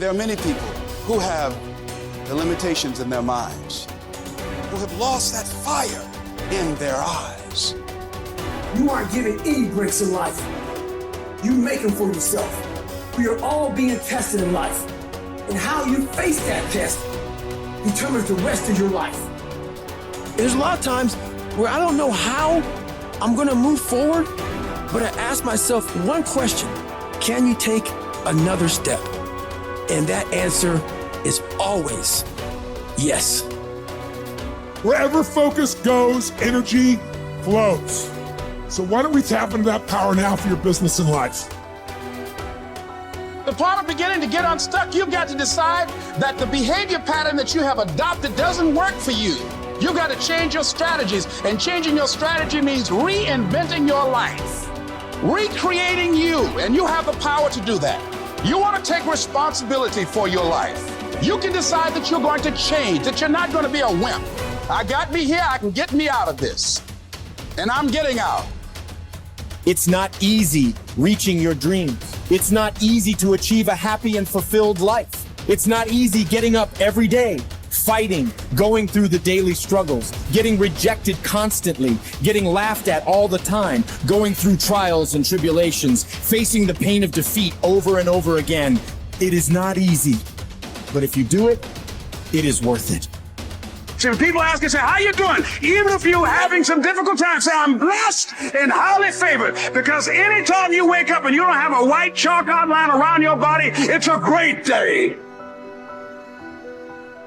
There are many people who have the limitations in their minds, who have lost that fire in their eyes. You aren't given any breaks in life. You make them for yourself. We are all being tested in life. And how you face that test determines the rest of your life. There's a lot of times where I don't know how I'm gonna move forward, but I ask myself one question: can you take another step? And that answer is always yes. Wherever focus goes, energy flows. So why don't we tap into that power now for your business and life? The part of beginning to get unstuck, you've got to decide that the behavior pattern that you have adopted doesn't work for you. You've got to change your strategies, and changing your strategy means reinventing your life, recreating you, and you have the power to do that. You want to take responsibility for your life. You can decide that you're going to change, that you're not going to be a wimp. I got me here, I can get me out of this, and I'm getting out. It's not easy reaching your dreams. It's not easy to achieve a happy and fulfilled life. It's not easy getting up every day, fighting, going through the daily struggles, getting rejected constantly, getting laughed at all the time, going through trials and tribulations, facing the pain of defeat over and over again. It is not easy, but if you do it, it is worth it. See, when people ask you, say, how you doing? Even if you're having some difficult times, say, I'm blessed and highly favored. Because anytime you wake up and you don't have a white chalk outline around your body, it's a great day.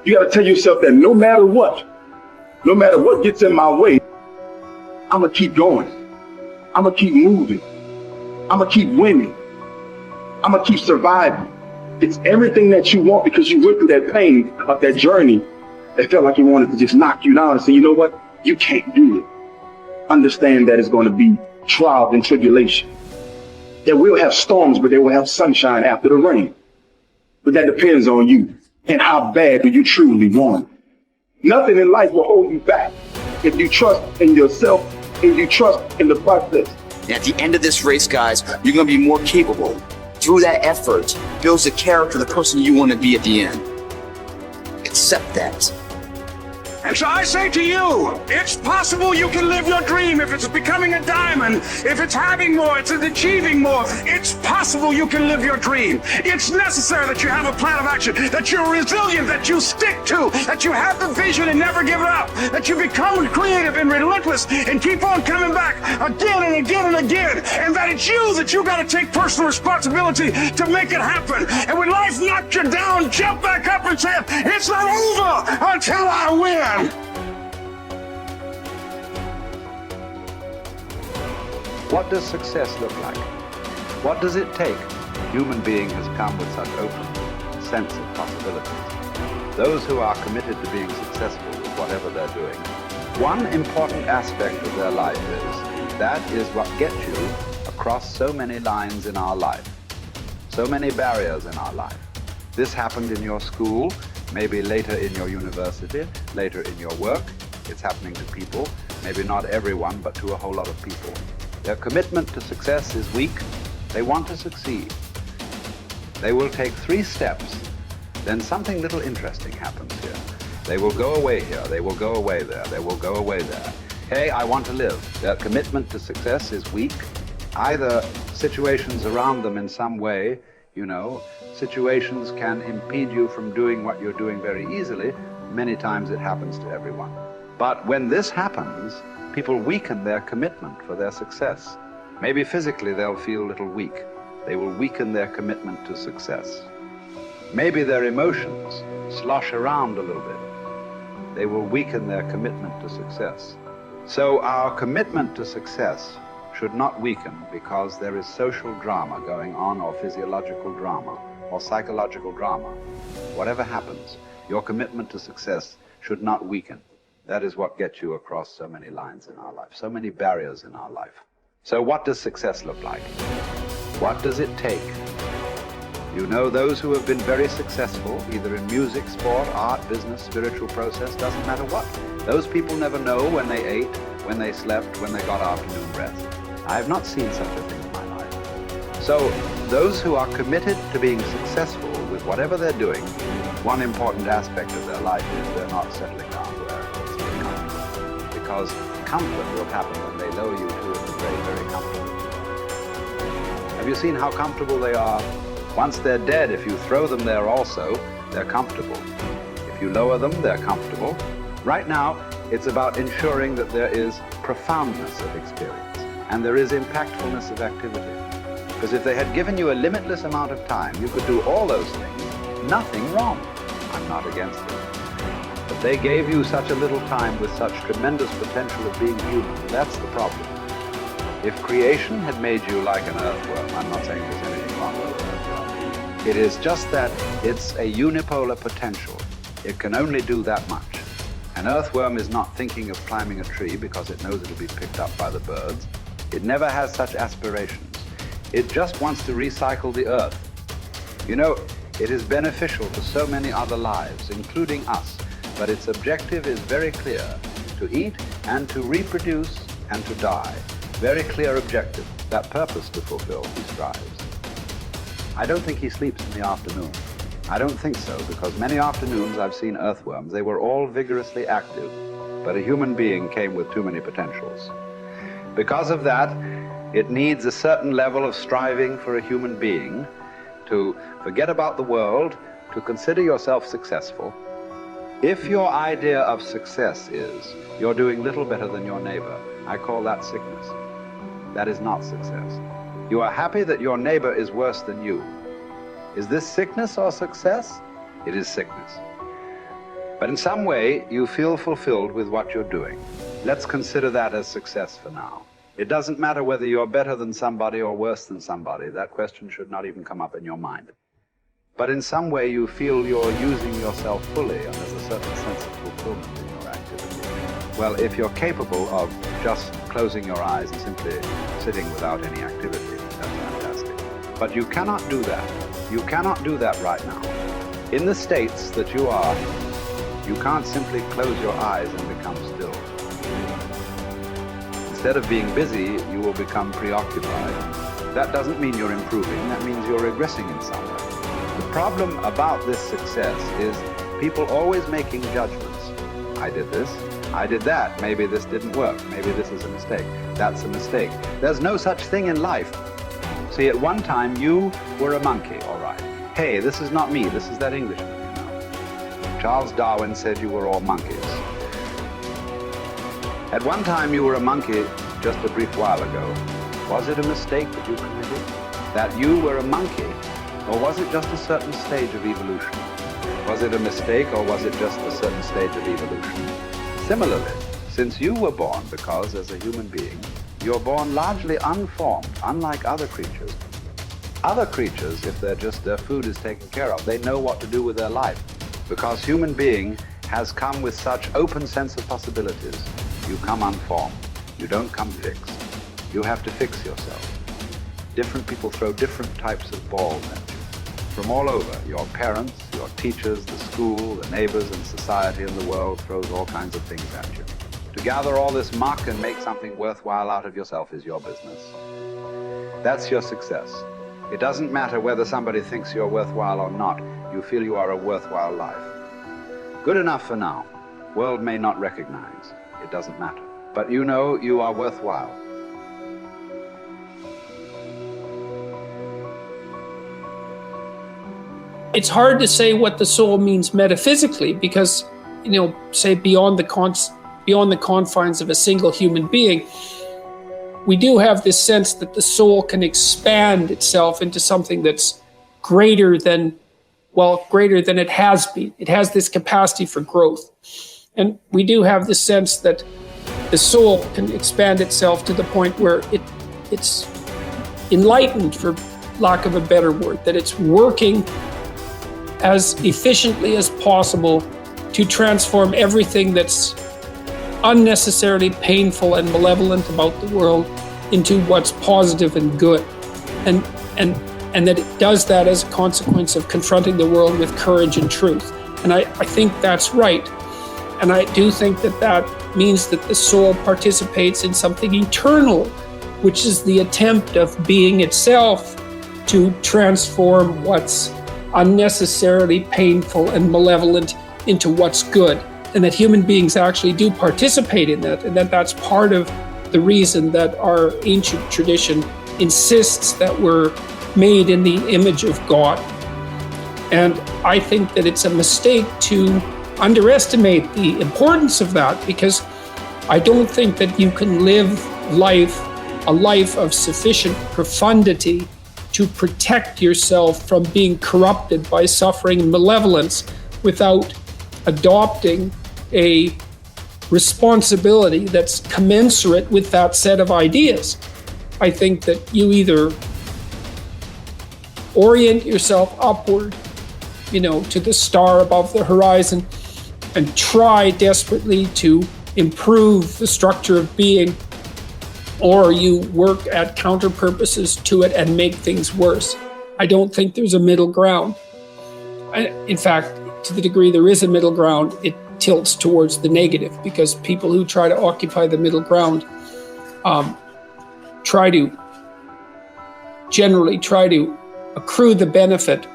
You got to tell yourself that no matter what gets in my way, I'm going to keep going. I'm going to keep moving. I'm going to keep winning. I'm going to keep surviving. It's everything that you want, because you went through that pain of that journey. It felt like he wanted to just knock you down and say, you know what? You can't do it. Understand that it's going to be trials and tribulation. That we'll have storms, but they will have sunshine after the rain. But that depends on you and how bad do you truly want it. Nothing in life will hold you back if you trust in yourself and you trust in the process. And at the end of this race, guys, you're going to be more capable. Through that effort, builds the character of the person you want to be at the end. Accept that. And so I say to you, it's possible you can live your dream. If it's becoming a diamond, if it's having more, it's achieving more, it's possible you can live your dream. It's necessary that you have a plan of action, that you're resilient, that you stick to, that you have the vision and never give it up, that you become creative and relentless and keep on coming back again and again and again, and that it's you that you got to take personal responsibility to make it happen. And when life knocks you down, jump back up and say, it's not over until I win. What does success look like? What does it take? Human being has come with such open sense of possibilities. Those who are committed to being successful with whatever they're doing, one important aspect of their life is, that is what gets you across so many lines in our life, so many barriers in our life. This happened in your school, maybe later in your university, later in your work. It's happening to people, maybe not everyone, but to a whole lot of people. Their commitment to success is weak. They want to succeed. They will take 3 steps, then something little interesting happens here. They will go away here, they will go away there, they will go away there. Hey, I want to live. Their commitment to success is weak. Either situations around them in some way, situations can impede you from doing what you're doing very easily. Many times it happens to everyone. But when this happens, people weaken their commitment for their success. Maybe physically they'll feel a little weak. They will weaken their commitment to success. Maybe their emotions slosh around a little bit. They will weaken their commitment to success. So our commitment to success should not weaken because there is social drama going on, or physiological drama, or psychological drama. Whatever happens, your commitment to success should not weaken. That is what gets you across so many lines in our life, so many barriers in our life. So what does success look like? What does it take? Those who have been very successful, either in music, sport, art, business, spiritual process, doesn't matter what. Those people never know when they ate, when they slept, when they got afternoon rest. I have not seen such a thing in my life. So those who are committed to being successful with that whatever they're doing, one important aspect of their life is they're not settling down where it's very comfortable. Because comfort will happen when they lower you to the very, very comfortable. Have you seen how comfortable they are? Once they're dead, if you throw them there also, they're comfortable. If you lower them, they're comfortable. Right now, it's about ensuring that there is profoundness of experience and there is impactfulness of activity. Because if they had given you a limitless amount of time, you could do all those things, nothing wrong. I'm not against it. But they gave you such a little time with such tremendous potential of being human. That's the problem. If creation had made you like an earthworm, I'm not saying there's anything wrong with it. It is just that it's a unipolar potential. It can only do that much. An earthworm is not thinking of climbing a tree because it knows it'll be picked up by the birds. It never has such aspirations. It just wants to recycle the earth. You know, it is beneficial to so many other lives, including us, but its objective is very clear: to eat and to reproduce and to die. Very clear objective, that purpose to fulfill he strives. I don't think he sleeps in the afternoon. I don't think so, because many afternoons I've seen earthworms. They were all vigorously active, but a human being came with too many potentials. Because of that, it needs a certain level of striving for a human being to forget about the world, to consider yourself successful. If your idea of success is you're doing little better than your neighbor, I call that sickness. That is not success. You are happy that your neighbor is worse than you. Is this sickness or success? It is sickness. But in some way, you feel fulfilled with what you're doing. Let's consider that as success for now. It doesn't matter whether you're better than somebody or worse than somebody. That question should not even come up in your mind. But in some way, you feel you're using yourself fully, and there's a certain sense of fulfillment in your activity. Well, if you're capable of just closing your eyes and simply sitting without any activity, that's fantastic. But you cannot do that. You cannot do that right now. In the states that you are, you can't simply close your eyes and become still. Instead of being busy, you will become preoccupied. That doesn't mean you're improving, that means you're regressing in some way. The problem about this success is people always making judgments. I did this, I did that, maybe this didn't work, maybe this is a mistake, that's a mistake. There's no such thing in life. See, at one time you were a monkey, all right. Hey, this is not me, this is that Englishman, you know. Charles Darwin said you were all monkeys. At one time you were a monkey just a brief while ago. Was it a mistake that you committed? That you were a monkey? Or was it just a certain stage of evolution? Was it a mistake or was it just a certain stage of evolution? Similarly, since you were born, because as a human being, you're born largely unformed, unlike other creatures. Other creatures, if their food is taken care of, they know what to do with their life. Because human being has come with such open sense of possibilities. You come unformed. You don't come fixed. You have to fix yourself. Different people throw different types of balls at you. From all over, your parents, your teachers, the school, the neighbors and society and the world throws all kinds of things at you. To gather all this muck and make something worthwhile out of yourself is your business. That's your success. It doesn't matter whether somebody thinks you're worthwhile or not. You feel you are a worthwhile life. Good enough for now. World may not recognize. It doesn't matter. But you know you are worthwhile. It's hard to say what the soul means metaphysically because, say beyond the confines of a single human being, we do have this sense that the soul can expand itself into something that's greater than it has been. It has this capacity for growth. And we do have the sense that the soul can expand itself to the point where it's enlightened, for lack of a better word, that it's working as efficiently as possible to transform everything that's unnecessarily painful and malevolent about the world into what's positive and good. And that it does that as a consequence of confronting the world with courage and truth. And I think that's right. And I do think that means that the soul participates in something eternal, which is the attempt of being itself to transform what's unnecessarily painful and malevolent into what's good, and that human beings actually do participate in that, and that that's part of the reason that our ancient tradition insists that we're made in the image of God. And I think that it's a mistake to underestimate the importance of that, because I don't think that you can live a life of sufficient profundity to protect yourself from being corrupted by suffering and malevolence without adopting a responsibility that's commensurate with that set of ideas. I think that you either orient yourself upward, to the star above the horizon, and try desperately to improve the structure of being, or you work at counter purposes to it and make things worse. I don't think there's a middle ground. In fact, to the degree there is a middle ground, it tilts towards the negative, because people who try to occupy the middle ground generally try to accrue the benefit,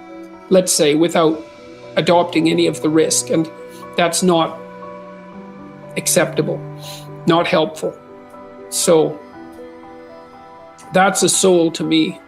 let's say, without adopting any of the risk. And that's not acceptable, not helpful. So that's a soul to me.